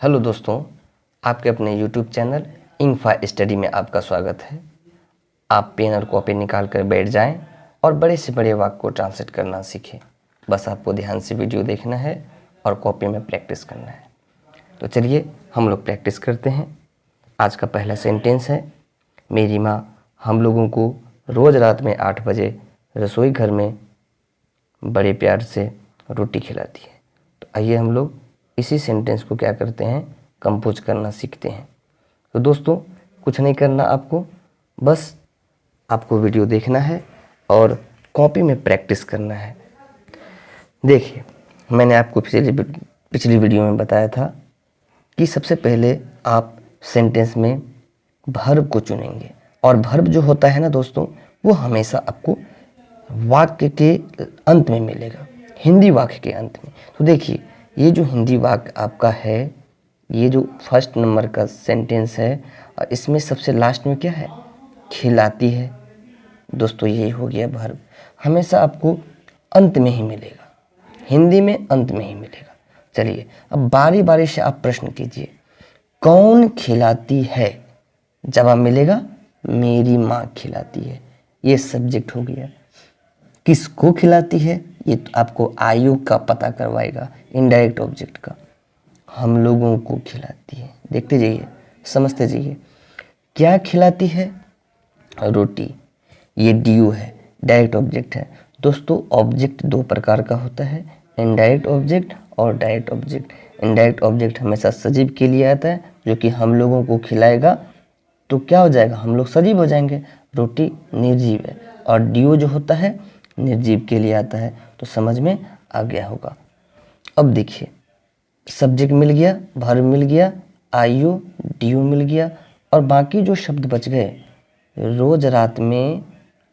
Hello दोस्तों, आपके अपने YouTube चैनल इंफा स्टडी में आपका स्वागत है। आप पेन और कॉपी निकाल कर बैठ जाएं और बड़े से बड़े वाक्य को ट्रांसलेट करना सीखें। बस आपको ध्यान से वीडियो देखना है और कॉपी में प्रैक्टिस करना है। तो चलिए हम लोग प्रैक्टिस करते हैं। आज का पहला सेंटेंस है, मेरी माँ हम लोगों को रोज़ रात में 8 बजे रसोई घर में बड़े प्यार से रोटी खिलाती है। तो आइए हम लोग इसी सेंटेंस को क्या करते हैं, कंपोज करना सीखते हैं। तो दोस्तों कुछ नहीं करना आपको, बस आपको वीडियो देखना है और कॉपी में प्रैक्टिस करना है। देखिए, मैंने आपको पिछली वीडियो में बताया था कि सबसे पहले आप सेंटेंस में वर्ब को चुनेंगे और वर्ब जो होता है ना दोस्तों, वो हमेशा आपको वाक्य के अंत में मिलेगा, हिंदी वाक्य के अंत में। तो देखिए, ये जो हिंदी वाक्य आपका है, ये जो फर्स्ट नंबर का सेंटेंस है, और इसमें सबसे लास्ट में क्या है, खिलाती है। दोस्तों यही हो गया वर्ब, हमेशा आपको अंत में ही मिलेगा, हिंदी में अंत में ही मिलेगा। चलिए अब बारी बारी से आप प्रश्न कीजिए, कौन खिलाती है? जवाब मिलेगा मेरी माँ खिलाती है, ये सब्जेक्ट हो गया। किसको खिलाती है, ये तो आपको आयु का पता करवाएगा, इनडायरेक्ट ऑब्जेक्ट का। हम लोगों को खिलाती है, देखते जाइए, समझते जाइए। क्या खिलाती है? रोटी, ये ड्यू है, डायरेक्ट ऑब्जेक्ट है। दोस्तों ऑब्जेक्ट दो प्रकार का होता है, इनडायरेक्ट ऑब्जेक्ट और डायरेक्ट ऑब्जेक्ट। इनडायरेक्ट ऑब्जेक्ट हमेशा सजीव के लिए आता है, जो कि हम लोगों को खिलाएगा तो क्या हो जाएगा, हम लोग सजीव हो जाएंगे। रोटी निर्जीव है और ड्यू जो होता है निर्जीव के लिए आता है। तो समझ में आ गया होगा। अब देखिए, सब्जेक्ट मिल गया, वर्ब मिल गया, आयु ड्यू मिल गया, और बाकी जो शब्द बच गए, रोज रात में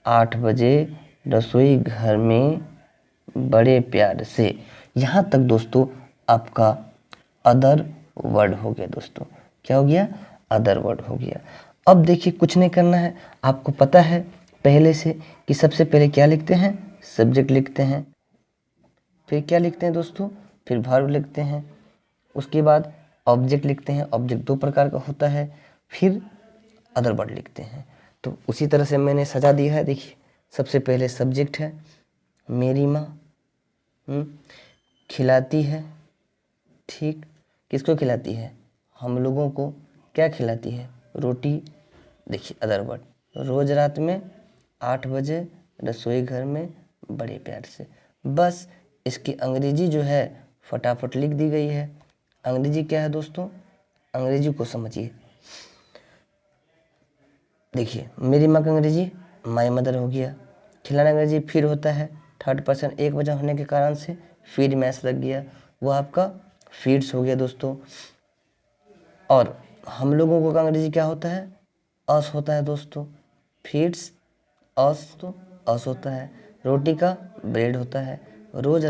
8 बजे रसोई घर में बड़े प्यार से, यहाँ तक दोस्तों आपका अदर वर्ड हो गया। दोस्तों क्या हो गया, अदर वर्ड हो गया। अब देखिए कुछ नहीं करना है, आपको पता है पहले से कि सबसे पहले क्या लिखते हैं, सब्जेक्ट लिखते हैं, फिर क्या लिखते हैं दोस्तों, फिर वर्ब लिखते हैं, उसके बाद ऑब्जेक्ट लिखते हैं। ऑब्जेक्ट दो प्रकार का होता है, फिर अदर वर्ड लिखते हैं। तो उसी तरह से मैंने सजा दिया है। देखिए सबसे पहले सब्जेक्ट है मेरी माँ, खिलाती है, ठीक, किसको खिलाती है, हम लोगों को। क्या खिलाती है, रोटी। देखिए अदर वर्ड, रोज रात में 8 बजे रसोई घर में बड़े प्यार से। बस इसकी अंग्रेजी जो है फटाफट लिख दी गई है। अंग्रेजी क्या है दोस्तों, अंग्रेजी को समझिए। देखिए मेरी माँ का अंग्रेजी माई मदर हो गया, खिलाना अंग्रेजी फिर होता है, थर्ड पर्सन एक वजह होने के कारण से फीड में एस लग गया, वो आपका फीड्स हो गया दोस्तों। और हम लोगों को का अंग्रेजी क्या होता है, अस होता है दोस्तों, फीड्स अस, तो अस होता है। रोटी का ब्रेड होता है। रोज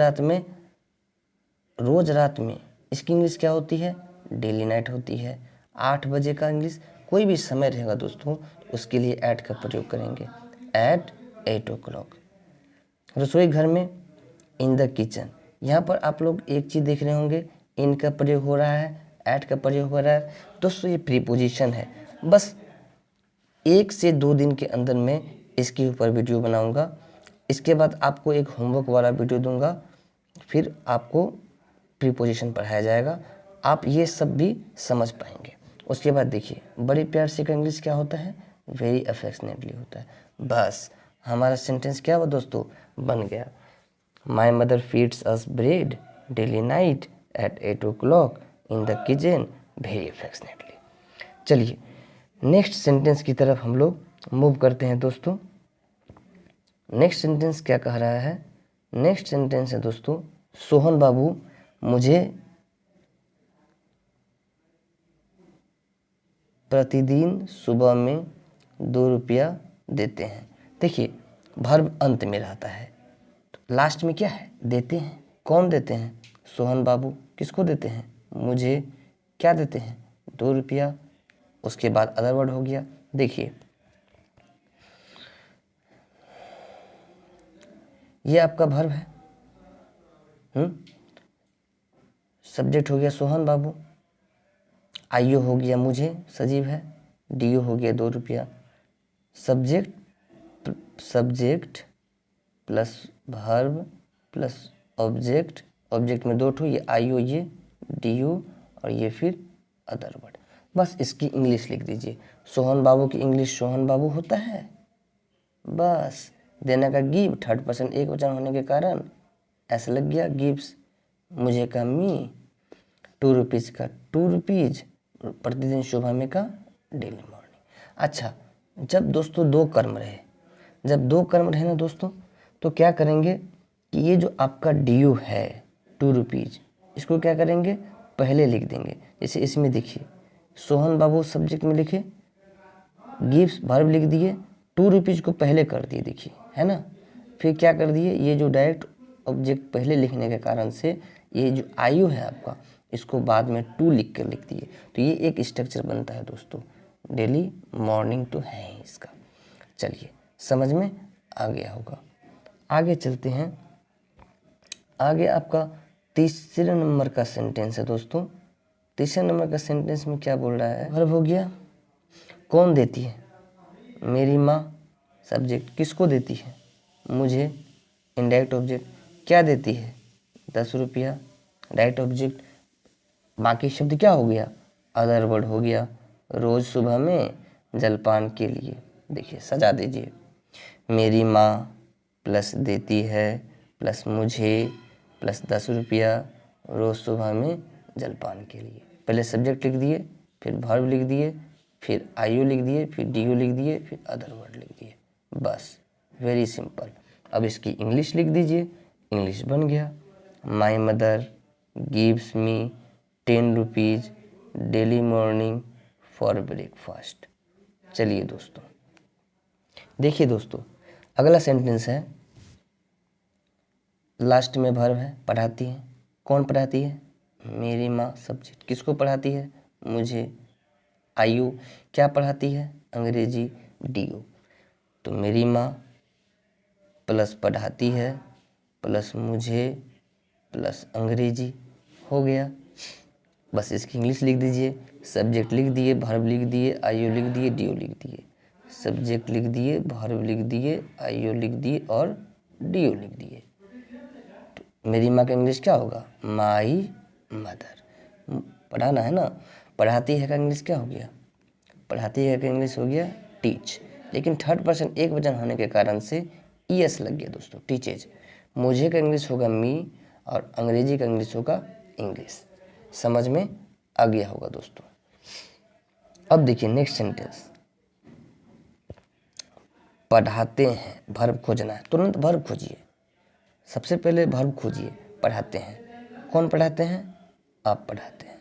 रात में इसकी इंग्लिश क्या होती है, डेली नाइट होती है। 8 बजे का इंग्लिश कोई भी समय रहेगा दोस्तों, उसके लिए एट का प्रयोग करेंगे, एट 8 o'clock। रसोई घर में इन द किचन, यहाँ पर आप लोग एक चीज़ देख रहे होंगे, इन का प्रयोग हो रहा है, एट का प्रयोग हो रहा है। दोस्तों ये प्रीपोजिशन है। बस 1 से 2 दिन के अंदर मैं इसके ऊपर वीडियो बनाऊंगा। इसके बाद आपको एक होमवर्क वाला वीडियो दूंगा, फिर आपको प्रीपोजिशन पढ़ाया जाएगा, आप ये सब भी समझ पाएंगे। उसके बाद देखिए बड़े प्यार से का इंग्लिश क्या होता है, वेरी अफेक्शनेटली होता है। बस हमारा सेंटेंस क्या हुआ दोस्तों, बन गया। My mother feeds us bread daily night at 8 o'clock in the kitchen very affectionately. चलिए नेक्स्ट सेंटेंस की तरफ हम लोग मूव करते हैं दोस्तों। नेक्स्ट सेंटेंस क्या कह रहा है, नेक्स्ट सेंटेंस है दोस्तों, सोहन बाबू मुझे प्रतिदिन सुबह में 2 रुपया देते हैं। देखिए वर्ब अंत में रहता है, तो लास्ट में क्या है, देते हैं। कौन देते हैं, सोहन बाबू। किसको देते हैं, मुझे। क्या देते हैं, 2 रुपया। उसके बाद अदर वर्ड हो गया। देखिए ये आपका वर्ब है, सब्जेक्ट हो गया सोहन बाबू, आईओ हो गया मुझे, सजीव है। डीओ हो गया 2 रुपया। Subject plus verb plus object, object में 2 ठो, ये आईओ, ये डीओ और ये फिर अदर वर्ड। बस इसकी इंग्लिश लिख दीजिए। सोहन बाबू की इंग्लिश सोहन बाबू होता है। बस देना का गिव, थर्ड पर्सन एक वचन होने के कारण ऐसा लग गया गिव्स। मुझे का मी, 2 रुपीज़ का 2 रुपीज़, प्रतिदिन सुबह में का डेली मॉर्निंग। अच्छा, जब दोस्तों 2 कर्म रहे, जब 2 कर्म रहे ना दोस्तों, तो क्या करेंगे कि ये जो आपका ड्यू है 2 रुपीज़, इसको क्या करेंगे, पहले लिख देंगे। जैसे इसमें देखिए, सोहन बाबू सब्जेक्ट में लिखे, गिव्स वर्ब लिख दिए, 2 रुपीज़ को पहले कर दिए, देखिए है ना। फिर क्या कर दिए, ये जो डायरेक्ट ऑब्जेक्ट पहले लिखने के कारण से ये जो आयु है आपका, इसको बाद में 2 लिख दिए। तो ये एक स्ट्रक्चर बनता है दोस्तों। डेली मॉर्निंग तो है ही इसका। चलिए, समझ में आ गया होगा। आगे चलते हैं। आगे आपका तीसरे नंबर का सेंटेंस है दोस्तों। तीसरे नंबर का सेंटेंस में क्या बोल रहा है, वर्ब हो गया, कौन देती है, मेरी माँ। सब्जेक्ट किसको देती है, मुझे। इनडायरेक्ट ऑब्जेक्ट क्या देती है, 10 रुपया। डायरेक्ट ऑब्जेक्ट बाकी शब्द क्या हो गया, अदर वर्ड हो गया। रोज सुबह में जलपान के लिए, देखिए सजा दीजिए, मेरी माँ प्लस देती है प्लस मुझे प्लस 10 रुपया रोज सुबह में जलपान के लिए। पहले सब्जेक्ट लिख दिए, फिर वर्ब लिख दिए, फिर आईओ लिख दिए, फिर डीओ लिख दिए, फिर अदर वर्ड लिख दिए। बस, वेरी सिंपल। अब इसकी इंग्लिश लिख दीजिए। इंग्लिश बन गया, my mother gives me 10 rupees daily morning for breakfast. चलिए दोस्तों, देखिए दोस्तों, अगला सेंटेंस है, लास्ट में वर्ब है, पढ़ाती है। कौन पढ़ाती है, मेरी माँ। सब्जेक्ट किसको पढ़ाती है, मुझे। आयु क्या पढ़ाती है, अंग्रेजी, डीओ। तो मेरी माँ प्लस पढ़ाती है प्लस मुझे प्लस अंग्रेजी हो गया। बस इसकी इंग्लिश लिख दीजिए। सब्जेक्ट लिख दिए, वर्ब लिख दिए, आईओ लिख दिए, डीओ लिख दिए। सब्जेक्ट लिख दिए, वर्ब लिख दिए, आईओ लिख दिए और डीओ लिख दिए। तो मेरी माँ का इंग्लिश क्या होगा, माई मदर। पढ़ाना है ना, पढ़ाती है का इंग्लिश क्या हो गया, पढ़ाती है का इंग्लिश हो गया टीच। लेकिन थर्ड पर्सन एक वचन होने के कारण से ईएस लग गया दोस्तों, टीचेज। मुझे का इंग्लिश होगा मी और अंग्रेजी का इंग्लिश होगा इंग्लिश। समझ में आ गया होगा दोस्तों। अब देखिए नेक्स्ट सेंटेंस, पढ़ाते हैं, वर्ब खोजना है। तुरंत वर्ब खोजिए, सबसे पहले वर्ब खोजिए। पढ़ाते हैं, कौन पढ़ाते हैं, आप पढ़ाते हैं।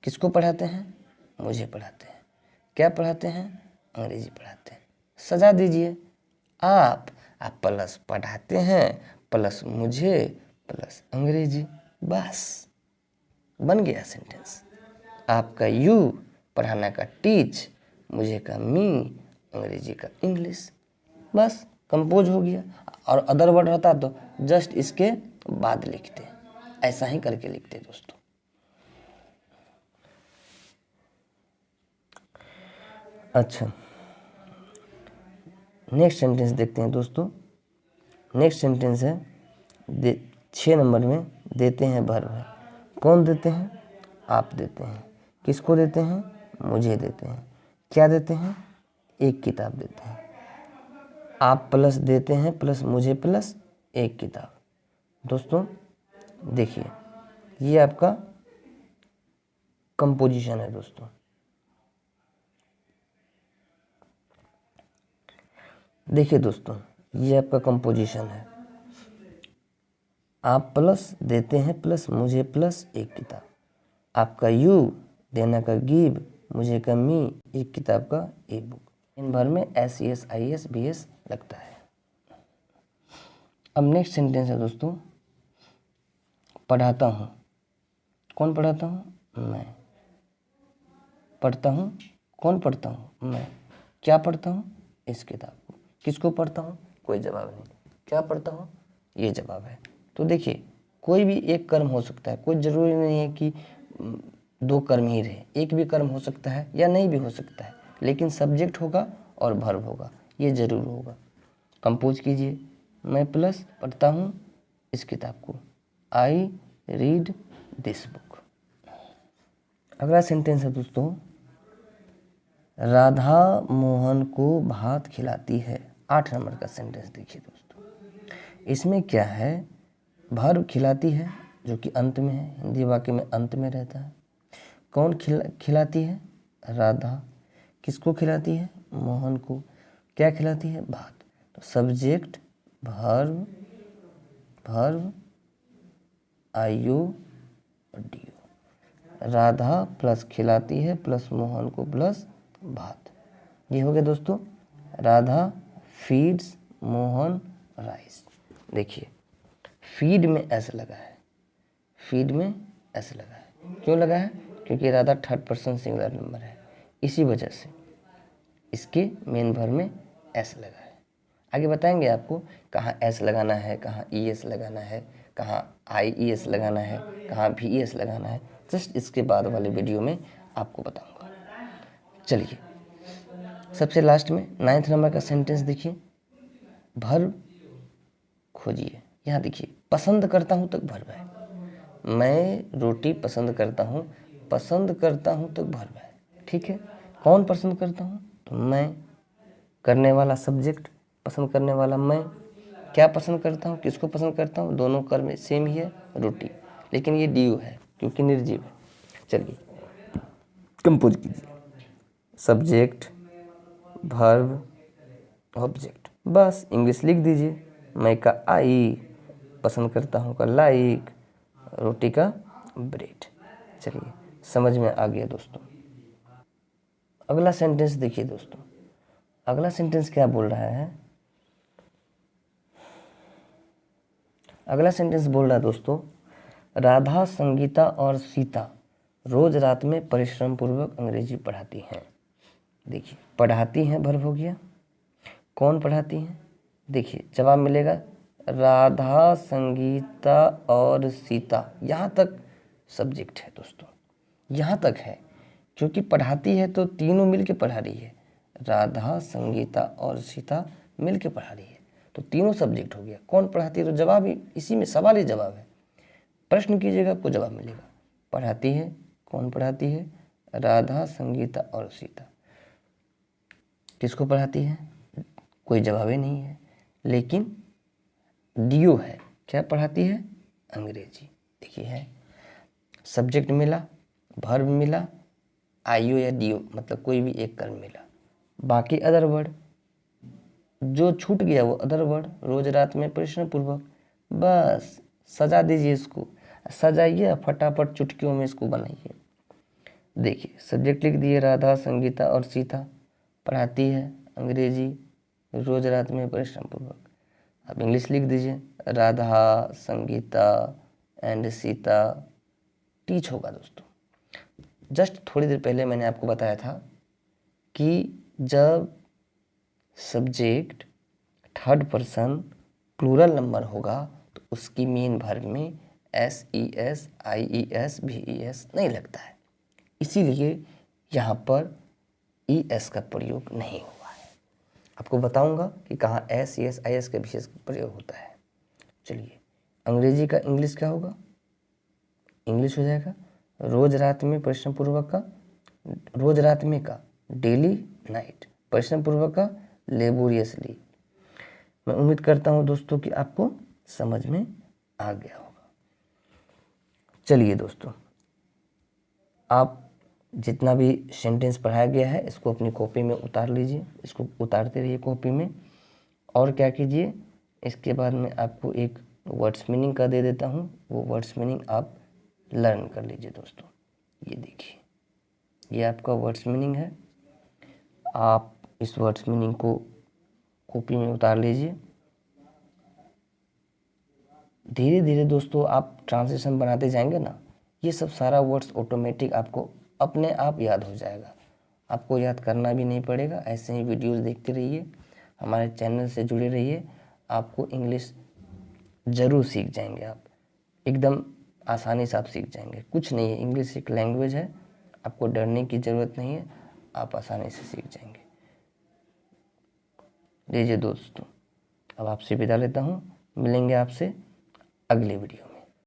किसको पढ़ाते हैं, मुझे पढ़ाते हैं। क्या पढ़ाते हैं, अंग्रेजी पढ़ाते हैं। सजा दीजिए, आप प्लस पढ़ाते हैं प्लस मुझे प्लस अंग्रेजी। बस बन गया सेंटेंस। आपका यू, पढ़ाना का टीच, मुझे का मी, अंग्रेजी का इंग्लिश। बस कंपोज हो गया। और अदर वर्ड रहता तो जस्ट इसके बाद लिखते, ऐसा ही करके लिखते दोस्तों। अच्छा, नेक्स्ट सेंटेंस देखते हैं दोस्तों। नेक्स्ट सेंटेंस है 6 नंबर में, देते हैं वर्ब है। कौन देते हैं, आप देते हैं। किसको देते हैं, मुझे देते हैं। क्या देते हैं, एक किताब देते हैं। आप प्लस देते हैं प्लस मुझे प्लस एक किताब। दोस्तों देखिए, ये आपका कंपोजिशन है दोस्तों। देखिए दोस्तों, ये आपका कंपोजिशन है। आप प्लस देते हैं प्लस मुझे प्लस एक किताब। आपका यू, देना का गिव, मुझे का मी, एक किताब का एक बुक। इन भर में SES IS BS लगता है। अब नेक्स्ट सेंटेंस है दोस्तों, पढ़ाता हूँ। कौन पढ़ाता हूँ, मैं। पढ़ता हूँ, कौन पढ़ता हूँ, मैं। क्या पढ़ता हूँ, इस किताब को। किसको पढ़ता हूँ, कोई जवाब नहीं। क्या पढ़ता हूँ, ये जवाब है। तो देखिए, कोई भी एक कर्म हो सकता है, कोई ज़रूरी नहीं है कि दो कर्म ही रहे, एक भी कर्म हो सकता है या नहीं भी हो सकता है, लेकिन सब्जेक्ट होगा और वर्ब होगा, ये जरूर होगा। कंपोज कीजिए। मैं प्लस पढ़ता हूँ इस किताब को, आई रीड दिस बुक। अगला सेंटेंस है दोस्तों, राधा मोहन को भात खिलाती है। 8 नंबर का सेंटेंस देखिए दोस्तों, इसमें क्या है, वर्ब खिलाती है जो कि अंत में है, हिंदी वाक्य में अंत में रहता है। कौन खिलाती है, राधा। किसको खिलाती है, मोहन को। क्या खिलाती है, भात। तो subject verb IO DO, Radha plus खिलाती है प्लस मोहन को प्लस भात। ये हो गया दोस्तों, राधा फीड्स मोहन राइस। देखिए फीड में एस लगा है, फीड में एस लगा है, क्यों लगा है, क्योंकि Radha 3rd person singular number है, इसी वजह से इसके मेन वर्ब में एस लगा है। आगे बताएंगे आपको कहाँ एस लगाना है, कहाँ ई एस लगाना है, कहाँ आई ई एस लगाना है, कहाँ भी ई एस लगाना है, जस्ट इसके बाद वाले वीडियो में आपको बताऊंगा। चलिए सबसे लास्ट में 9th नंबर का सेंटेंस देखिए, वर्ब खोजिए। यहाँ देखिए पसंद करता हूँ तक वर्ब है, मैं रोटी पसंद करता हूँ, पसंद करता हूँ तक वर्ब है, ठीक है। कौन पसंद करता हूँ, तो मैं, करने वाला सब्जेक्ट, पसंद करने वाला मैं। क्या पसंद करता हूँ, किसको पसंद करता हूँ, दोनों कर्म सेम ही है, रोटी, लेकिन ये डी है क्योंकि निर्जीव है। चलिए कंपोज कीजिए, सब्जेक्ट वर्ब ऑब्जेक्ट, बस इंग्लिश लिख दीजिए। मैं का आई, पसंद करता हूँ का लाइक, रोटी का ब्रेड। चलिए समझ में आ गया दोस्तों। अगला सेंटेंस देखिए दोस्तों, अगला सेंटेंस क्या बोल रहा है, अगला सेंटेंस बोल रहा है दोस्तों, राधा संगीता और सीता रोज रात में परिश्रम पूर्वक अंग्रेजी पढ़ाती हैं। देखिए पढ़ाती हैं वर्ब हो गया, कौन पढ़ाती हैं, देखिए जवाब मिलेगा राधा संगीता और सीता, यहाँ तक सब्जेक्ट है दोस्तों, यहाँ तक है, क्योंकि पढ़ाती है तो तीनों मिलके पढ़ा रही है, राधा संगीता और सीता मिलके पढ़ा रही है, तो तीनों सब्जेक्ट हो गया। कौन पढ़ाती है, तो जवाब ही इसी में, सवाल ही जवाब है, प्रश्न कीजिएगा आपको जवाब मिलेगा। पढ़ाती है, कौन पढ़ाती है, राधा संगीता और सीता। किसको पढ़ाती है, कोई जवाब ही नहीं है, लेकिन डीओ है, क्या पढ़ाती है, अंग्रेजी। देखिए है, सब्जेक्ट मिला, वर्ब मिला, आईओ या डीओ मतलब कोई भी एक कर्म मिला, बाकी अदर वर्ड जो छूट गया वो अदर वर्ड, रोज रात में परिश्रम पूर्वक, बस सजा दीजिए इसको, सजाइए फटाफट चुटकियों में इसको बनाइए। देखिए सब्जेक्ट लिख दिए, राधा संगीता और सीता पढ़ाती है अंग्रेजी रोज रात में परिश्रम पूर्वक। अब इंग्लिश लिख दीजिए, राधा संगीता एंड सीता टीच होगा दोस्तों। जस्ट थोड़ी देर पहले मैंने आपको बताया था कि जब subject 3rd person plural number होगा तो उसकी मेन वर्ब में S E S I E S भी ई एस नहीं लगता है, इसीलिए यहाँ पर ई एस का प्रयोग नहीं हुआ है। आपको बताऊंगा कि कहाँ S E S I S का विशेष प्रयोग होता है। चलिए अंग्रेजी का इंग्लिश क्या होगा, इंग्लिश हो जाएगा रोज रात में परिश्रम पूर्वक का, रोज रात में का डेली नाइट, परिश्रम पूर्वक का लेबोरियसली। मैं उम्मीद करता हूं दोस्तों कि आपको समझ में आ गया होगा। चलिए दोस्तों, आप जितना भी सेंटेंस पढ़ाया गया है इसको अपनी कॉपी में उतार लीजिए, इसको उतारते रहिए कॉपी में। और क्या कीजिए, इसके बाद मैं आपको एक वर्ड्स मीनिंग का दे देता हूँ, वो वर्ड्स मीनिंग आप लर्न कर लीजिए दोस्तों। ये देखिए, ये आपका वर्ड्स मीनिंग है, आप इस वर्ड्स मीनिंग को कॉपी में उतार लीजिए। धीरे धीरे दोस्तों आप ट्रांसलेशन बनाते जाएंगे ना, ये सब सारा वर्ड्स ऑटोमेटिक आपको अपने आप याद हो जाएगा, आपको याद करना भी नहीं पड़ेगा। ऐसे ही वीडियोस देखते रहिए, हमारे चैनल से जुड़े रहिए, आपको इंग्लिश ज़रूर सीख जाएंगे आप, एकदम आसानी से आप सीख जाएंगे। कुछ नहीं है, इंग्लिश एक लैंग्वेज है, आपको डरने की ज़रूरत नहीं है, आप आसानी से सीख जाएंगे। लीजिए दोस्तों, अब आपसे विदा लेता हूँ, मिलेंगे आपसे अगली वीडियो में।